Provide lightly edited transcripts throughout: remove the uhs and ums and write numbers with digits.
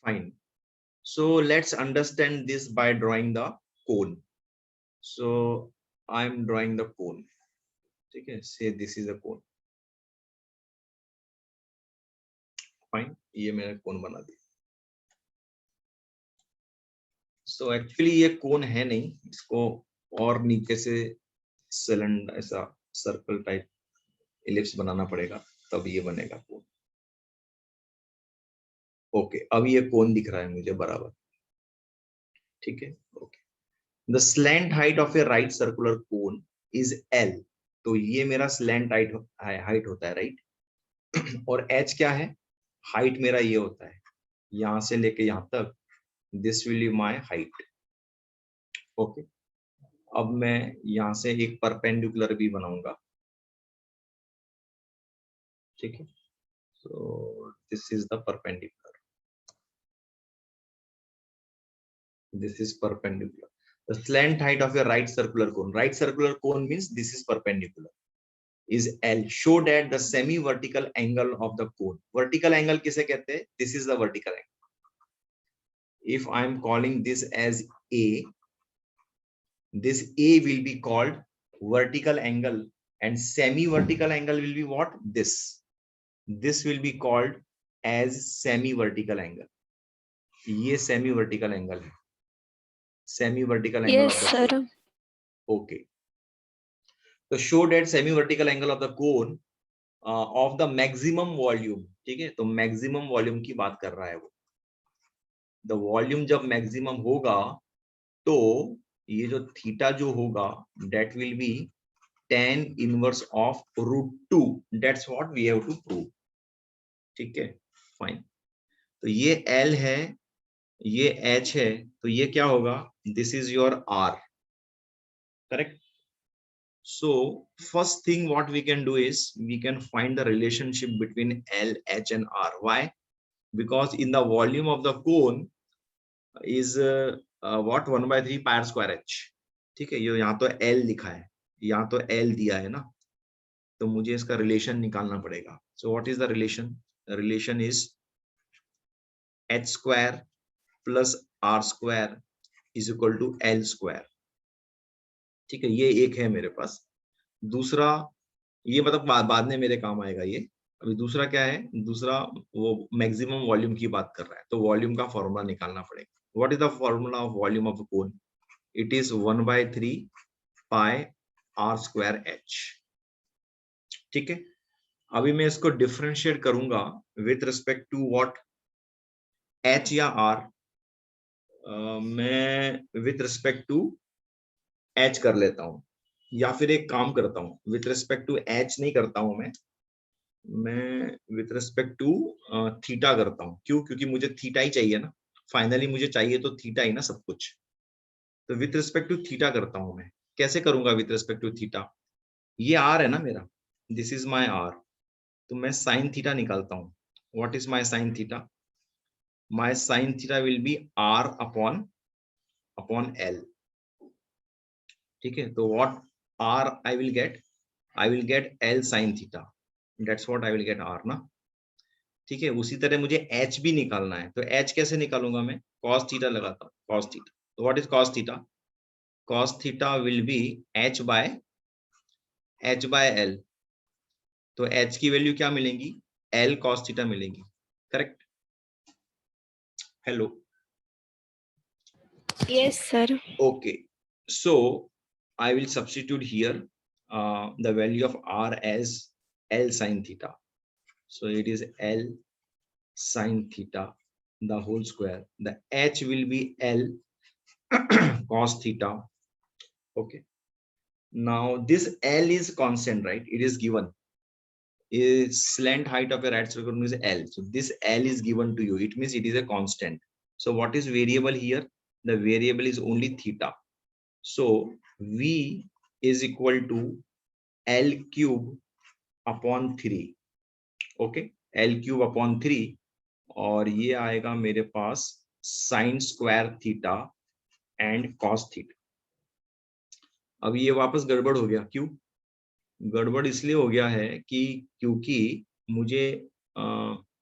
fine. So let's understand this by drawing the cone. So I'm drawing the cone. ठीक है, say this is a cone. Fine, ये मैंने कोन बना दिया. So actually ये कोन है नहीं, इसको और नीचे से सिलेंडर ऐसा सर्कल टाइप इलिप्स बनाना पड़ेगा, तब ये बनेगा कोन. ओके, अब ये कोन दिख रहा है मुझे बराबर. ठीक है, okay. The slant height of A right circular cone is L. तो ये मेरा स्लैंट हाइट होता है, राइट. और H क्या है? हाइट मेरा ये होता है, यहां से लेके यहां तक. This will be my height. Okay, अब मैं यहां से एक परपेंडिकुलर भी बनाऊंगा. ठीक है, so this is the perpendicular. This is perpendicular. The slant height of a right circular cone. Right circular cone means this is perpendicular. Is L. Show that the semi-vertical angle of the cone. Vertical angle किसे कहते हैं? This is the vertical angle. If I am calling this as A, this A will be called vertical angle, and semi-vertical angle will be what? This. This will be called as semi-vertical angle. ये semi-vertical angle है. Semi-vertical angle Yes, of the sir. cone. Okay. So show that semi-vertical angle of the cone of the maximum volume. ठीक है, तो maximum volume की बात कर रहा है वो. The volume जब maximum होगा, तो ये जो थीटा जो होगा, that will be tan inverse of √2. That's what we have to prove. ठीक है, fine. तो ये L है, ये H है, तो ये क्या होगा? This is your R. Correct. So first thing what we can do is we can find the relationship between L, H and R. Why? Because in the volume of the cone is what 1/3 pi r square h. ठीक है, ये यहाँ तो L लिखा है, यहाँ तो L दिया है ना, तो मुझे इसका रिलेशन निकालना पड़ेगा. So what is the relation? The relation is h square plus r square is equal to L square. ठीक है, ये एक है मेरे पास. दूसरा ये मतलब बाद में मेरे काम आएगा ये. अभी दूसरा क्या है? दूसरा वो मैक्सिमम वॉल्यूम की बात कर रहा है, तो वॉल्यूम का फॉर्मूला निकालना पड़ेगा. What is the formula of volume of cone? It is 1/3 pi r square h. ठीक है, अभी मैं इसको डिफरेंशिएट करूंगा with respect to what? h या r. मैं विथ रिस्पेक्ट टू h कर लेता हूं, या फिर एक काम करता हूं, विथ रिस्पेक्ट टू h नहीं करता हूं मैं विथ रिस्पेक्ट टू थीटा करता हूं. क्यों? क्योंकि मुझे थीटा ही चाहिए ना, फाइनली मुझे चाहिए तो थीटा ही ना सब कुछ. तो विथ रिस्पेक्ट टू थीटा करता हूं मैं. कैसे करूंगा विथ रिस्पेक्ट टू थीटा? ये आर है ना मेरा, दिस इज माय आर, तो मैं साइन थीटा निकालता हूं. What is my sine theta? My sine theta will be R upon L. ठीक है, तो what R I will get L sine theta. That's what I will get R ना. ठीक है, उसी तरह मुझे h भी निकालना है, तो h कैसे निकालूंगा मैं? cos थीटा लगाता हूँ, cos थीटा. तो what is cos theta? cos theta will be h by l. तो h की वैल्यू क्या मिलेगी? l cos थीटा मिलेगी. Correct. Hello. Yes, sir. Okay, so I will substitute here the value of r as l sin theta. so it is l sin theta the whole square. The h will be l cos theta. Okay, now this L is constant, right? It is given. Is slant height of a right circle is L. So this L is given to you. It means it is a constant. So what is variable here? The variable is only theta. So V is equal to L cube upon 3. Okay, L cube upon 3, और ये आएगा मेरे पास sin square theta and cos theta. अब ये वापस गड़बड़ हो गया. क्यों गड़बड़? इसलिए हो गया है कि क्योंकि मुझे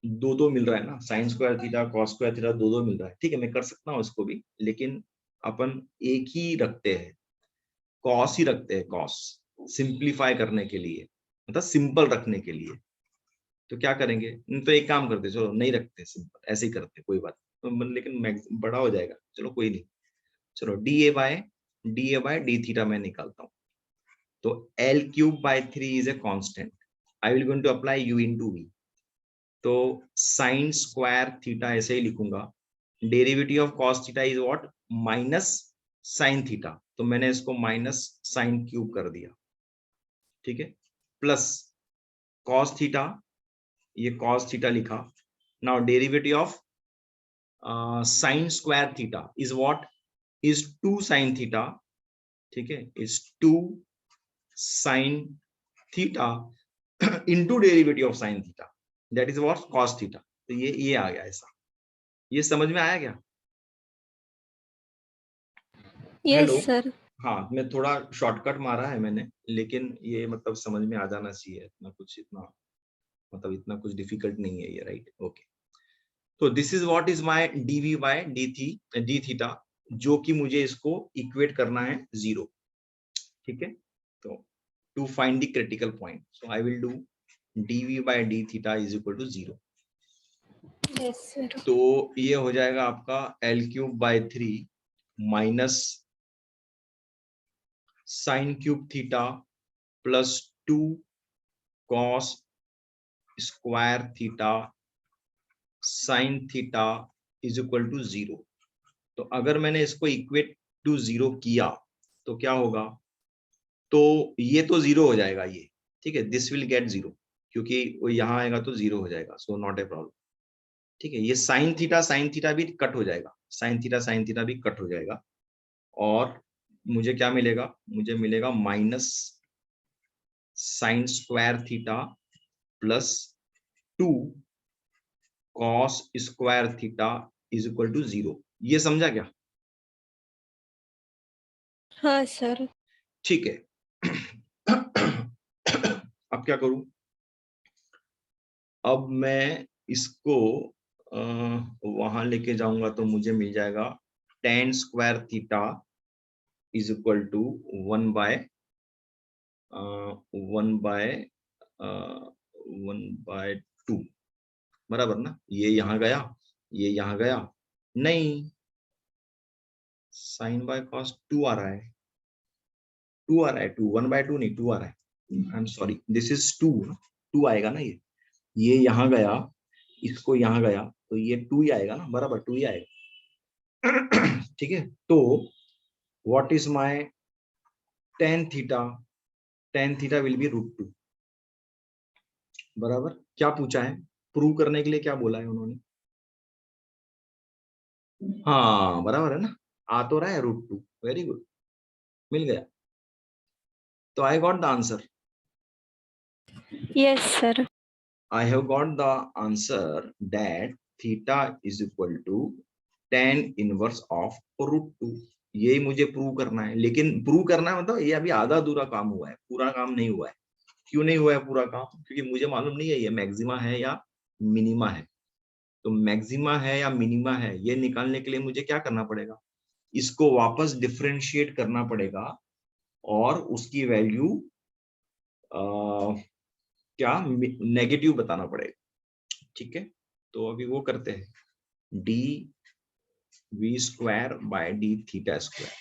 दो दो मिल रहा है ना, sign square theta cos square theta दो दो मिल रहा है, ठीक है मैं कर सकता हूँ इसको भी, लेकिन अपन एक ही रखते हैं, कॉस ही रखते हैं, कॉस सिंप्लीफाई करने के लिए, मतलब सिंपल रखने के लिए। तो क्या करेंगे, तो एक काम करते, चलो नहीं रखते सिंपल, ऐसे ही करते कोई बात तो, लेकिन बड़ा हो जाएगा, चलो कोई नहीं। चलो D A by D theta मैं निकालता हूँ। तो L cube by 3 is a constant, I will going to apply U into V. तो साइन स्क्वायर थीटा ऐसे ही लिखूंगा, derivative of cos theta is what, minus sine theta, तो मैंने इसको माइनस साइन क्यूब कर दिया, ठीक है, प्लस कॉस थीटा, ये कॉस थीटा लिखा। Now derivative of sign square theta is what, is 2 sine theta, ठीक है, is 2 sine theta into derivative of sine theta, that is what cos theta. तो ये आ गया ऐसा, ये समझ में आया क्या? Yes hello, sir. हाँ मैं थोड़ा शॉर्टकट मारा है मैंने, लेकिन ये मतलब समझ में आ जाना चाहिए, इतना मतलब इतना कुछ डिफिकल्ट नहीं है ये, राइट? ओके, तो this is what is my DV by D theta, जो कि मुझे इसको इक्वेट करना है जीरो, ठीक है। तो to find the critical point, so I will do DV by D theta is equal to zero. Yes sir. तो ये हो जाएगा आपका L cube by 3 minus sine cube theta plus 2 cos square theta sine theta is equal to zero. तो अगर मैंने इसको equate to zero किया तो क्या होगा, तो ये तो जीरो हो जाएगा ये, ठीक है, दिस विल गेट जीरो, क्योंकि वो यहाँ आएगा तो जीरो हो जाएगा, सो नॉट ए प्रॉब्लम, ठीक है। ये साइन थीटा भी कट हो जाएगा, साइन थीटा भी कट हो जाएगा, और मुझे क्या मिलेगा, मुझे मिलेगा minus sine square theta plus 2 cos square theta is equal to zero. ये समझा क्या? हाँ सर। ठीक है। अब क्या करूं, अब मैं इसको वहां लेके जाऊंगा तो मुझे मिल जाएगा tan square theta is equal to 1 by 1/2, बराबर ना, ये यहाँ गया, ये यहाँ गया, नहीं, साइन बाय कॉस 2 आ रहा है, 2 आ रहा है, 2 1/2 नहीं, 2 आ रहा है, I am sorry, this is 2, 2 आएगा ना, ये यहाँ गया, इसको यहाँ गया, तो ये 2 ही आएगा ना, बराबर 2 ही आएगा। ठीक है, तो what is my tan theta will be √2, बराबर। क्या पूछा है, प्रूव करने के लिए क्या बोला है उन्होंने, हाँ बराबर है ना, आ तो रहा है √2, वेरी गुड, मिल गया। तो I got the answer, yes sir. I have got the answer that theta is equal to tan inverse of √2। यही मुझे प्रूव करना है, लेकिन प्रूव करना है मतलब ये अभी आधा अधूरा काम हुआ है, पूरा काम नहीं हुआ है। क्यों नहीं हुआ है पूरा काम, क्योंकि मुझे मालूम नहीं है ये मैक्सिमा है या मिनिमा है। तो मैक्सिमा है या मिनिमा है, ये निकालने के लिए मुझे क्या करना पड़ेगा, इसको वापस डिफरेंशिएट करना पड़ेगा, और उसकी वैल्यू क्या नेगेटिव बताना पड़ेगा, ठीक है। तो अभी वो करते हैं, D V square by D theta square,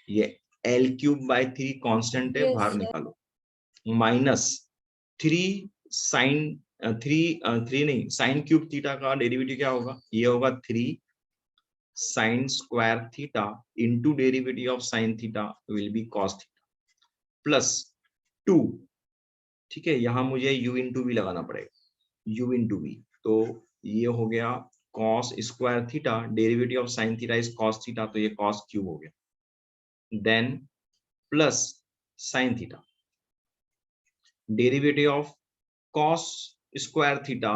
ये एल क्यूब बाय 3 कांस्टेंट है, यस बाहर सर। निकालो, माइनस 3 साइन 3 नहीं, साइन क्यूब थीटा का डेरिवेटिव क्या होगा, ये होगा 3 sine square theta into derivative of sine theta will be cos theta plus 2, ठीक है, यहाँ मुझे u इंटू वी लगाना पड़ेगा, u इंटू वी, तो ये हो गया cos square theta, derivative of sine theta is cos theta, तो ये cos क्यूब हो गया, then plus sine theta, derivative of cos square theta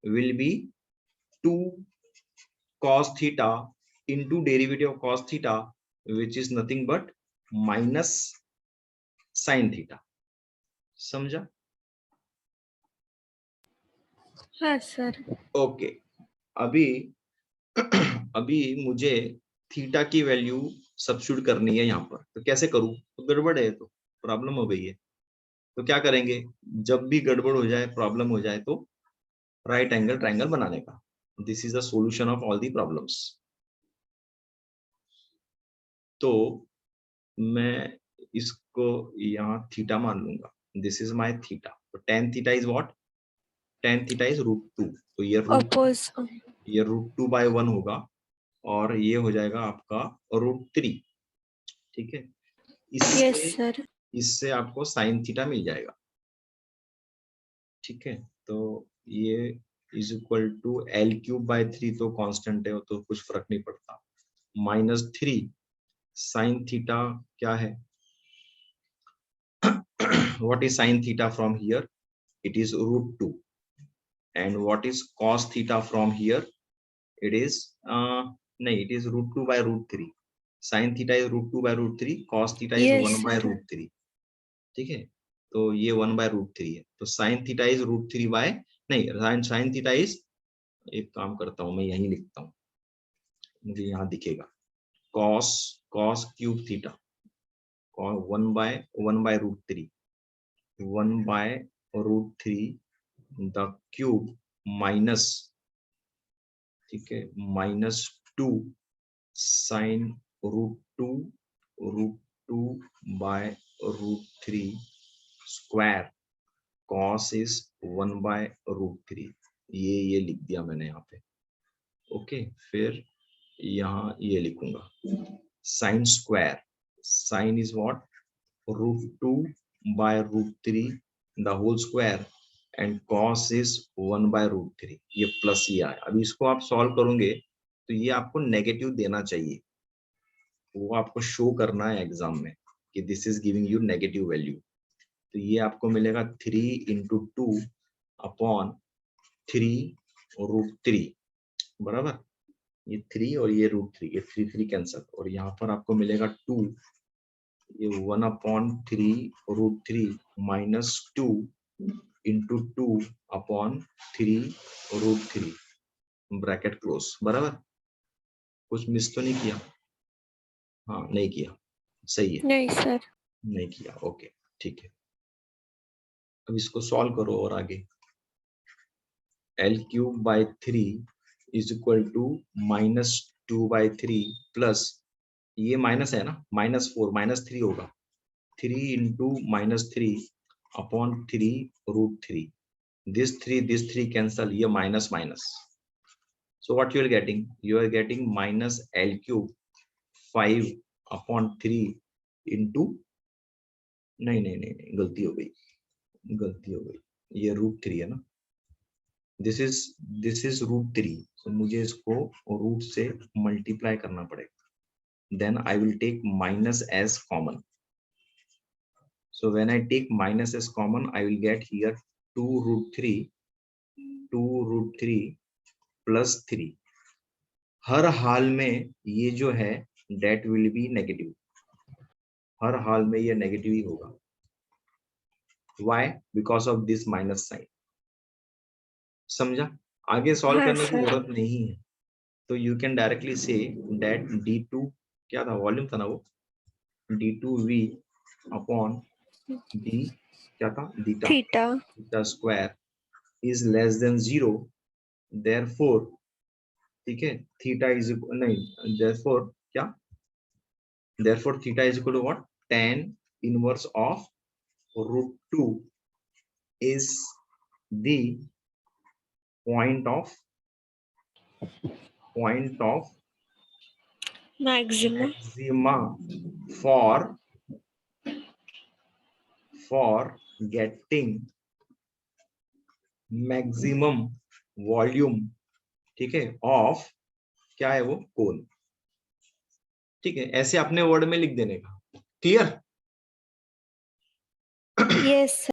will be 2 cos theta into derivative of cos theta which is nothing but minus sine theta, समझा? हाँ sir. Okay, अभी अभी मुझे theta की वैल्यू सब्स्टिट्यूट करनी है यहाँ पर, तो कैसे करूं? तो गड़बड़ है, तो प्रॉब्लम हो गई है। तो क्या करेंगे, जब भी गड़बड़ हो जाए, प्रॉब्लम हो जाए, तो राइट एंगल ट्रायंगल बनाने का। This is the solution of all the problems. तो मैं इसको यहाँ थीटा मान लूंगा, दिस इज माय थीटा। तो tan theta is what? Tan theta is √2। तो ये √2/1 होगा, और ये हो जाएगा आपका √3। ठीक है, यस इससे सर। इससे आपको साइन थीटा मिल जाएगा। ठीक है, तो ये इज इक्वल टू L³/3, तो कांस्टेंट है, तो कुछ फर्क नहीं पड़ता। -3 साइन थीटा क्या है? what is sin theta from here? It is √2. And what is cos theta from here? It is no, it is √2/√3. Sin theta is √2/√3, cos theta is yes sir. 1/√3. ठीक है, तो ये 1/√3 है, तो sin theta is √3 बाय, नहीं, sin theta is, एक काम करता हूँ मैं, यहीं लिखता हूँ, मुझे यहाँ दिखेगा, cos cube theta 1/√3, 1/√3 the cube minus, ठीक है, -2 साइन √2 स्क्वायर, कॉस इज 1/√3। ये लिख दिया मैंने यहाँ पे। ओके, फिर यहाँ ये लिखूंगा sine square, sine is what? √2/√3 the whole square, and cos is 1/√3। ये प्लस ये आया। अभी इसको आप सॉल्व करोगे तो ये आपको नेगेटिव देना चाहिए, वो आपको शो करना है एग्जाम में कि this is giving you negative value. तो ये आपको मिलेगा 3 × 2/3 बराबर, ये 3 और ये √3, ये 3 कैंसल, और यहाँ पर आपको मिलेगा 2, ये 1/3 √3 -2 × 2/3 ब्रैकेट क्लोज, बराबर। कुछ मिस तो नहीं किया? हाँ, नहीं किया, सही है, नहीं सर। नहीं किया। ओके, ठीक है, अब इसको सॉल्व करो और आगे। L³/3 is equal to -2/3 plus, ये माइनस है ना, -4 -3 होगा, 3 × -3/3 this 3 cancel, ये minus minus, so what you are getting? You are getting -L³ 5/3 into, नहीं नहीं नहीं नहीं, गलती हो गई, ये √3 है ना, दिस इज √3, so मुझे इसको रूट से मल्टीप्लाई करना पड़ेगा, then I will take minus as common. So when I take minus as common, I will get here 2√3 plus 3. हर हाल में ये जो है that will be negative, हर हाल में ये नेगेटिव ही होगा। Why? Because of this minus sign. समझा? आगे सॉल्व हाँ करने की सर। जरूरत नहीं है, तो you can directly say that d2 क्या था, वॉल्यूम था ना वो, d2v अपॉन d क्या था, theta. Theta square is less than 0, therefore, ठीक है, थीटा इज नहीं, देयरफॉर क्या, therefore theta is equal to what, tan inverse of √2 is the point of maximum. maxima for getting maximum volume, ठीक है, of, क्या है वो, कोन। ठीक है, ऐसे अपने वर्ड में लिख देने का। क्लियर? यस।